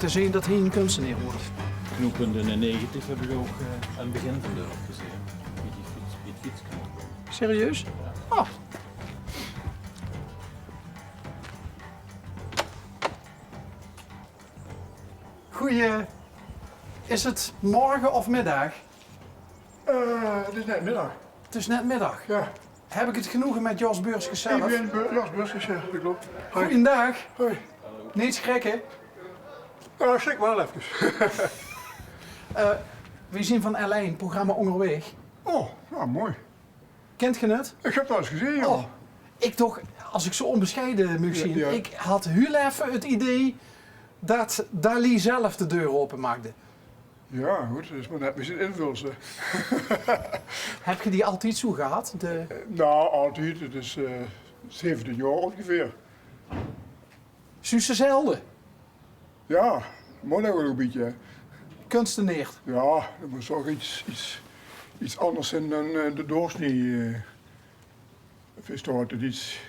te zien dat hij een kunstenaar wordt. Knooppunt in de 90 heb ik ook aan het begin van de dorp gezien. Met die fietsknop. Serieus? Oh. Goeie. Is het morgen of middag? Het is net middag. Het is net middag. Ja. Heb ik het genoegen met Jos Beurskes zelf? Ik ben Jos Beurskes, ja, dat klopt. Hoi. Goeiedag. Hoi. Niet schrikken. Nou, schrik wel even. We zien van L1, programma Onderweg. Oh, nou mooi. Kent je het? Ik heb het al eens gezien, joh. Oh, ik toch, als ik zo onbescheiden moet zien, Ja. ik had heel even het idee dat Dali zelf de deur openmaakte. Ja, goed, dat is maar net misschien invullen. Heb je die altijd zo gehad? Nou, altijd. Het is 17 jaar ongeveer. Suze zelden. Ja, mooi nou wel een beetje. Hè. Kunstenaar. Ja, dat moet toch iets anders zijn dan de doorsnee. Het is toch altijd iets,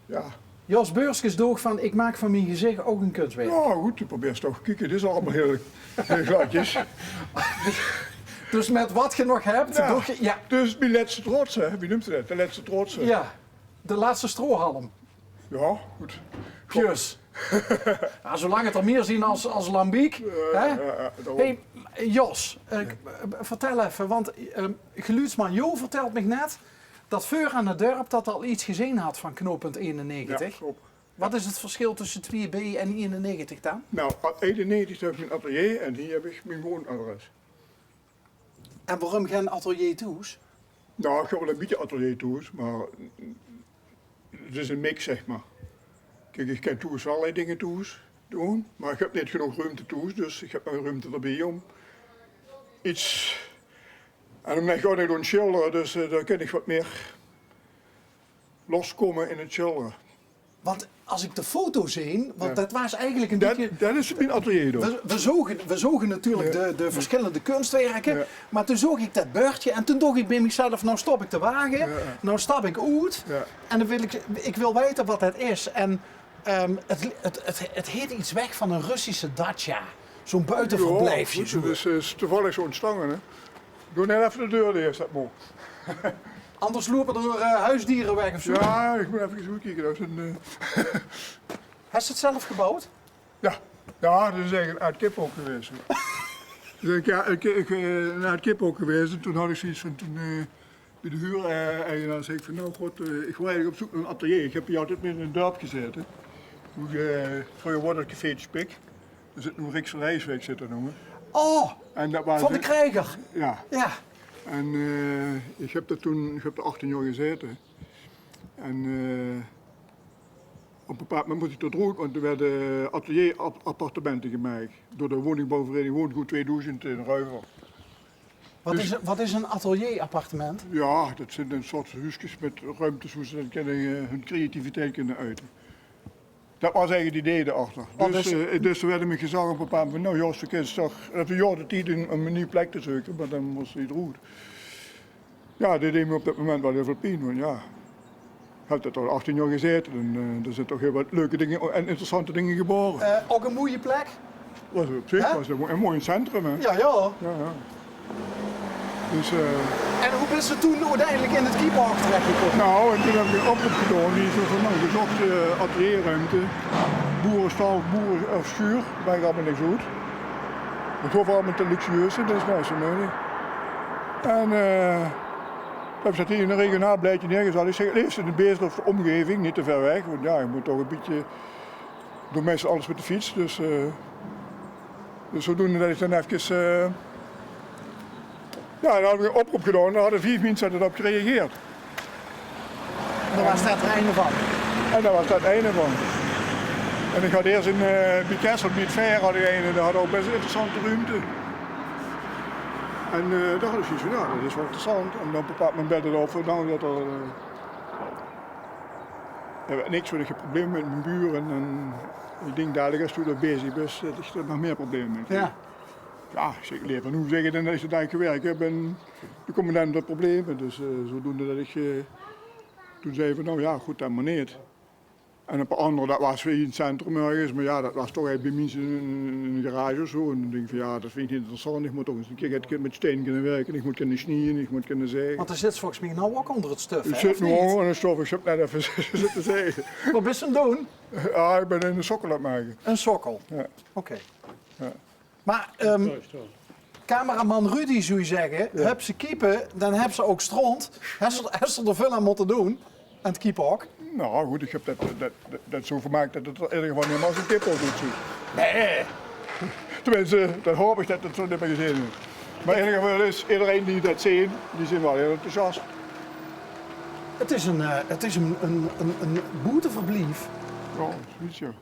ja. Jos Beurskes doog van, ik maak van mijn gezicht ook een kunstwerk. Ja, goed, je probeert toch te kijken. Dit is allemaal heel gladjes. Dus met wat je nog hebt, Ja. doe je... Ja, Dus mijn laatste trots, hè? Wie noemt het? De laatste trots. Hè? ja, de laatste strohalm. Ja, goed. Pius. Ja, zolang het er meer zien als lambiek. hè? Daarom. Hey, Jos, vertel even, want geluidsman Jo vertelt me net dat voor aan het dorp dat al iets gezien had van knooppunt 91. Ja, klopt. Wat is het verschil tussen 2B en 91 dan? Nou, 91 heb ik mijn atelier en hier heb ik mijn woonadres. En waarom geen atelier toes? Nou, ik heb wel een beetje atelier toes, maar het is een mix, zeg maar. Kijk, ik kan toes allerlei dingen toes doen, maar ik heb niet genoeg ruimte toes, dus ik heb mijn ruimte erbij om iets... En dan ben ik ook nog doen schilderen, dus dan kan ik wat meer loskomen in het schilderen. Want als ik de foto zie, want Ja. dat was eigenlijk een beetje... Dat is mijn atelier dan. We zogen natuurlijk de verschillende kunstwerken, Ja. maar toen zag ik dat beurtje en toen dacht ik bij mezelf, nou stop ik de wagen, Ja. nou stap ik uit Ja. en dan wil ik wil weten wat het is. En het heet iets weg van een Russische dacha, zo'n buitenverblijfje. Ja, zo. goed, het is toevallig zo'n stangen, hè. Doe net even de deur dicht, dat moet. Anders lopen er huisdieren weg of zo. Ja, ik moet even goed kijken. Dat is een, Heb je het zelf gebouwd? ja, dat is eigenlijk uit kip ook geweest. Dus ik uit kip ook geweest en toen had ik zoiets van, bij de huur-eigenaar zei ik van, nou god, ik wil eigenlijk op zoek naar een atelier. Ik heb hier altijd met in een dorp gezeten. Vroeger wordt het café Spik. Er zit nu Riks van Rijswijk zitten noemen. Oh, En dat was van de krijger. Ja. Ja. En ik heb er 18 jaar gezeten. En op een bepaald moment moest ik tot rood, want er werden atelierappartementen gemaakt. Door de woningbouwvereniging Woongoed 2000 in Ruiver. Wat is een atelierappartement? Ja, dat zijn een soort huisjes met ruimtes hoe ze dan hun creativiteit kunnen uiten. Dat was eigenlijk het idee erachter. Oh, Dus er werd me gezegd op een bepaald moment, nou Jos, je toch, dat we jaar de tijd om een nieuwe plek te zoeken, maar dan moest het niet rood. Ja, dat deed me op dat moment wel heel veel pijn, want ja, ik heb er al 18 jaar gezeten en er zijn toch heel wat leuke dingen en interessante dingen geboren. Ook een mooie plek? Was op zich was een mooi centrum, hè. Ja, ja. Ja. Dus, En hoe ben je toen uiteindelijk in het Kiepenhok terechtgekomen? nou, en toen heb ik een oproep gedaan, die zo van, nou, gezocht atelierruimte, boerenstal, schuur, wij gaan maar niks goed. Ik hoef allemaal te luxueus, dat is nou zo nodig. En heb ik hier in een regionaal blijtje neergezet. Ik zeg, eerst in de betere omgeving, niet te ver weg, want ja, je moet toch een beetje, doen meestal alles met de fiets, dus zodoende dat ik dan even, ja, dan had ik een oproep gedaan en dan hadden 4 mensen erop gereageerd. Daar was dat het einde van. En dat was dat einde van. En ik had eerst bij Kessel, bij het Ver, had ik een, dat had ook best een interessante ruimte. En daar had ik zoiets van, ja, dat is wel interessant. En dan op een bepaald moment belde het op, nou dat er niks, want ik heb problemen met mijn buren. En ik denk dadelijk als je er bezig bent, dat ik er nog meer problemen mee krijg. Ja. Ja, ik zeg, leer van hoe zeg je dan dat ik daar gewerkt heb en dan komen dan de problemen. Dus zodoende dat ik toen zei van, nou ja, goed, dan maar niet. En een paar andere, dat was weer in het centrum ergens, maar ja, dat was toch bij mensen in de garage of zo. En dan denk ik van ja, dat vind ik niet interessant, ik moet toch eens een keer met steen kunnen werken, ik moet kunnen snieën, ik moet kunnen zeggen. Want er zit volgens mij nou ook onder het stuf, Ik hè, zit of nu niet? gewoon in de stof, ik heb net even zitten zeggen. Wat ben je aan het doen? Ja, ik ben in de sokkel aan het maken. Een sokkel. Ja. Oké. Ja. Maar cameraman Rudy zou je zeggen, heb ze keepen, dan heb ze ook stront. Heb ze er veel aan moeten doen. En het keepen ook. Nou goed, ik heb dat zo gemaakt dat het in ieder geval niet als een kip ook doet. Zo. Nee. Tenminste, dat hoop ik dat het zo niet meer gezien is. Maar in ieder geval is iedereen die dat ziet, die zijn wel heel enthousiast. Het is een boeteverblijf. Ja, zoiets ja.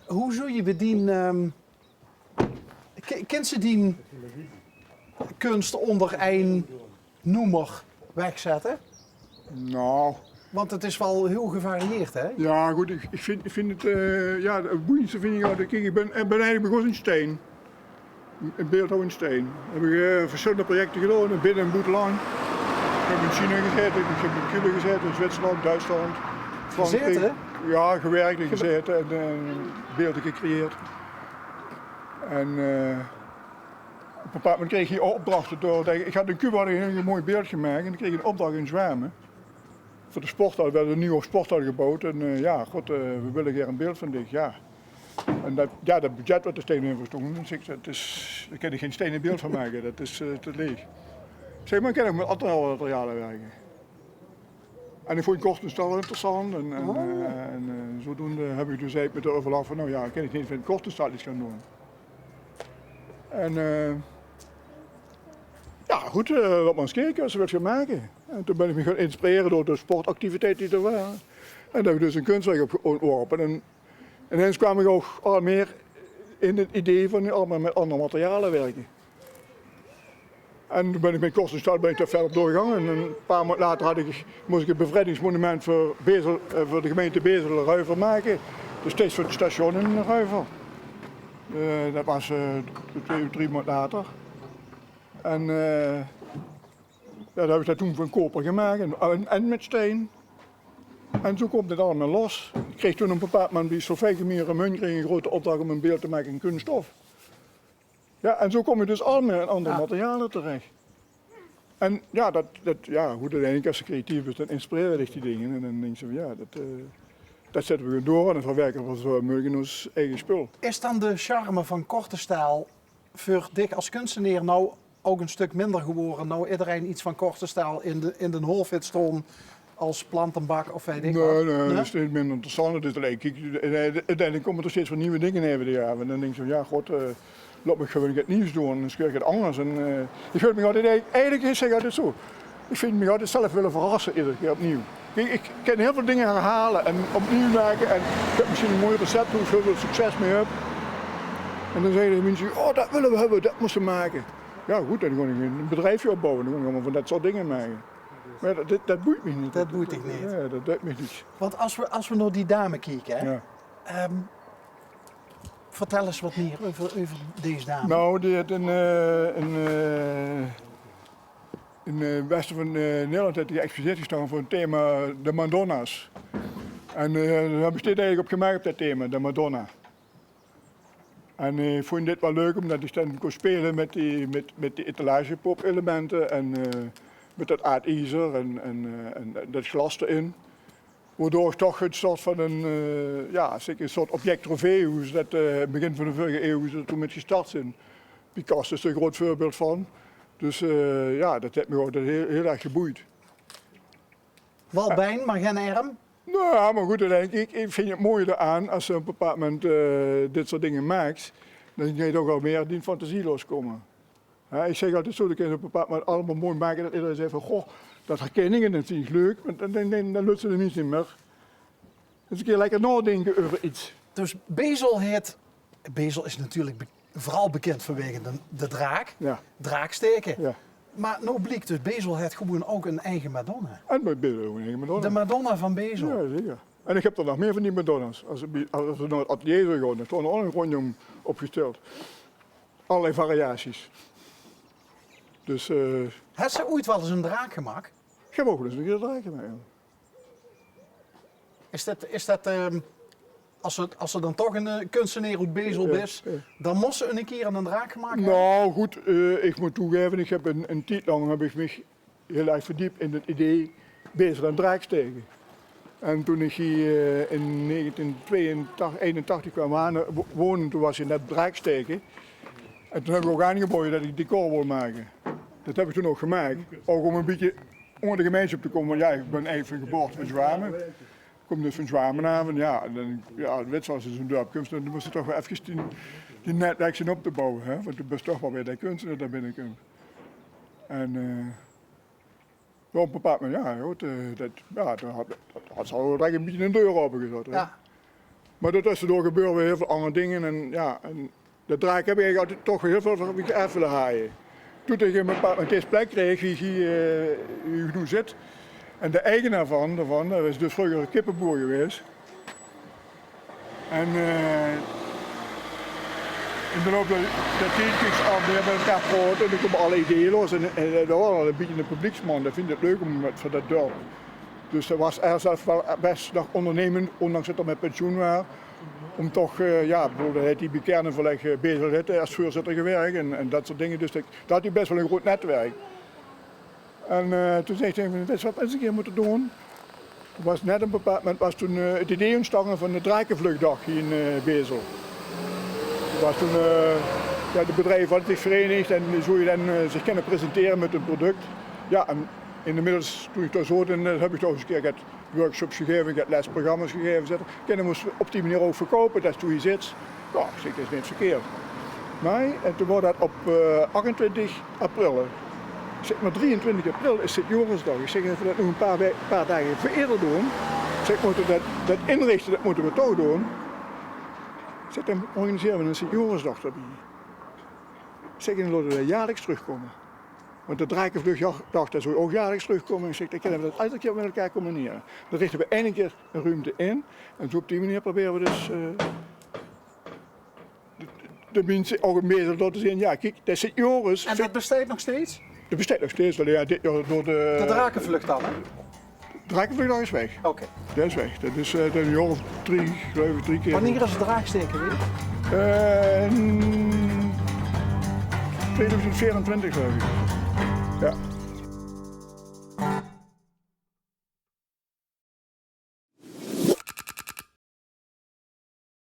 Hoe zou je die kent ze die kunst onder één noemer wegzetten? Nou, Want het is wel heel gevarieerd, hè? ja goed, ik vind het, ja, het boeiendste vind ik altijd, kijk, ik ben eigenlijk begonnen in steen. Een beeldhouw in steen. Heb ik verschillende projecten gedaan, binnen en buitenland. Ik heb in China gezeten, ik heb in Cuba gezeten, in Zwitserland, Duitsland, Frankrijk. Gezeten? Ja, gewerkt en gezeten en beelden gecreëerd. En op een bepaald moment kreeg je opdrachten door. Ik had in Cuba een mooi beeld gemaakt en ik kreeg een opdracht in Zwamen. Voor de sporthal, er werd een nieuwe sporthal gebouwd en ja, god, we willen hier een beeld van dit, ja. En dat budget wat er stenen voor stond, dus ik zei, daar kan ik geen stenen beeld van maken, dat is te leeg. Ik zei, maar ik kan ook met andere materialen werken. En ik vond kortenstal interessant en zodoende heb ik dus eigenlijk met de overleg van, nou ja, kan ik niet van kortenstal iets gaan doen. En ja goed, laat maar eens kijken als we wat gaan maken. En toen ben ik me gaan inspireren door de sportactiviteiten die er waren. En daar heb ik dus een kunstwerk op ontworpen. En ineens kwam ik ook al meer in het idee van allemaal met andere materialen werken. En toen ben ik met Kortenstad daar verder doorgegaan. En een paar maanden later moest ik een bevrijdingsmonument voor de gemeente Bezel-Ruiver maken. Dus steeds voor het station in Ruiver. Dat was 2 of 3 maanden later. En ja, dat heb ik dat toen van koper gemaakt en met steen. En zo komt het allemaal los. Ik kreeg toen een bepaald moment bij Solveig-Mier en Mun een grote opdracht om een beeld te maken in kunststof. Ja, en zo kom je dus allemaal in andere materialen terecht. En ja, ja goed, uiteindelijk als je creatief is, dan inspireer je die dingen. En dan denk je van ja, dat zetten we door en dan verwerken we zo mogelijk ons eigen spul. Is dan de charme van Kortenstaal voor dik als kunstenaar nou ook een stuk minder geworden? Nou iedereen iets van Kortenstaal in de hoofd stond als plantenbak of weet ik wat? Nee, dat is niet minder interessant. Het is alleen, kijk, uiteindelijk komen er steeds wat nieuwe dingen even de jaar. En dan denk je van ja, god, laat me gewoon het nieuws doen en dan scheur ik het anders. En, ik vind me altijd, eigenlijk zeg ik altijd zo, ik vind me altijd zelf willen verrassen iedere keer opnieuw. Kijk, ik kan heel veel dingen herhalen en opnieuw maken en ik heb misschien een mooi recept hoe ik heel veel succes mee heb. En dan zeggen de mensen, oh dat willen we hebben, dat moeten we maken. Ja goed, dan ga ik een bedrijfje opbouwen, dan ga ik allemaal van dat soort dingen maken. Maar dat boeit me niet. Dat boeit ik niet. Ja, dat doet me niet. Want als we naar die dame kijken, hè, Ja. vertel eens wat meer over deze dame. Nou, die had in het westen van Nederland heeft die expositie gestaan voor het thema de Madonna's. En daar hebben we steeds eigenlijk op gemaakt op dat thema, de Madonna. En ik vond dit wel leuk omdat ik dan kon spelen met die etalagepop-elementen en met dat aardijzer en dat glas erin. Waardoor toch een soort van een soort object trofee, hoe ze dat begin van de vorige eeuw hoe ze toen met gestart zijn. Picasso is er een groot voorbeeld van. Dus ja, dat heeft me altijd heel erg geboeid. Wel bijn, maar geen arm. Nou, maar goed, ik vind het mooie eraan als je op een bepaald moment dit soort dingen maakt, dan ga je toch al meer die fantasie loskomen. Ja, ik zeg altijd zo, dat je op een bepaald moment allemaal mooi maken dat iedereen zegt van, goh, dat herken ik en dat vind ik leuk, maar dan lukt ze de mensen niet meer. Dus een keer lekker nadenken over iets. Dus Bezel is natuurlijk vooral bekend vanwege de draak, Ja. draaksteken. Ja. Maar nou blijkt dus Bezel heeft gewoon ook een eigen Madonna. En bij Bezel ook een Madonna. De Madonna van Bezel. Ja, zeker. En ik heb er nog meer van die Madonna's. Als we naar het atelier zou gaan, dan staan er al een rondom opgesteld. Allerlei variaties. Dus Heeft ze ooit wel eens een draak gemaakt? ik heb ook wel eens een keer draken mee. Is dat als er dan toch een kunstenaar uit Bezel is, dan moest ze een keer een draak gemaakt hebben? Nou goed, ik moet toegeven, ik heb een tijd lang heb ik me heel erg verdiept in het idee Bezel en draakstegen. En toen ik hier in 1981 kwam wonen, toen was je net draakstegen. En toen heb ik ook aangeboden dat ik decor wil maken. Dat heb ik toen ook gemaakt. Ook om een beetje onder de gemeenschap te komen. Want ja, ik ben eigenlijk van geboorte van Zwamen. Ik kom dus van Zwamen ja, en dan, ja, Witswas is een dorpkunst. Dan moest je toch wel even die netwerk zien op te bouwen. Hè? Want toen was toch wel weer de kunstenaar daar binnenkomt. En op een bepaald moment, ja, goed, dat had ze al een beetje een deur opengezet. Ja. Maar daartussendoor gebeuren weer heel veel andere dingen. En, ja, en de draak heb ik eigenlijk altijd toch heel veel van erf willen haaien. Toen ik een bepaald moment deze plek kreeg, die hier nu zit. En de eigenaar daarvan, dat was dus vroeger een kippenboer geweest. En in de loop der tijd af, we hebben elkaar gehoord en dan komen alle ideeën los. En dat was al een beetje een publieksman, dat vind ik het leuk om voor dat dorp. Dus dat was er zelf wel best nog ondernemend, ondanks dat hij met pensioen was. Om toch, ja, bijvoorbeeld hij die bekernenverleg Bezel als voorzitter gewerkt en dat soort dingen. Dus dat had hij best wel een groot netwerk. En toen zei hij, weet je wat we eens een keer moeten doen? Er was net een bepaald moment, was toen het idee ontstaan van de drakenvluchtdag hier in Bezel. Er was toen, ja, de bedrijven hadden zich verenigd en zo je dan zich kunnen presenteren met een product. Ja, en inmiddels, toen ik dat zo deed, heb ik toch eens een keer workshops gegeven, ik heb lesprogramma's gegeven. Kinderen moesten op die manier ook verkopen, dat is hoe je zit. Ja, ik zeg, dat is niet verkeerd. Maar en toen was dat op 28 april. Zeg maar 23 april is Sint-Jorisdag. Ik zeg, als we dat nog een paar dagen eerder doen, zeg, moeten dat inrichten, dat moeten we toch doen. Ik zeg, dan organiseren we een Sint-Jorisdag erbij. Ik zeg, dan laten we jaarlijks terugkomen. Want de drakenvluchtdag, dat zou ook jaarlijks terugkomen. Ik zeg, dan kunnen we dat elke keer met elkaar combineren. Dan richten we één keer een ruimte in. En zo op die manier proberen we dus de mensen ook een beetje te laten zien. Ja, kijk, dat is Sint-Joris. En dat bestaat nog steeds? Dat bestaat nog steeds wel, ja, dit jaar door de... De drakenvlucht dan, hè? De drakenvluchtdag is weg. Oké. Dat is weg. Dat is een jaar of geloof ik, 3 keer. Wanneer is het draaksteken weer? 2024 geloof ik. Ja.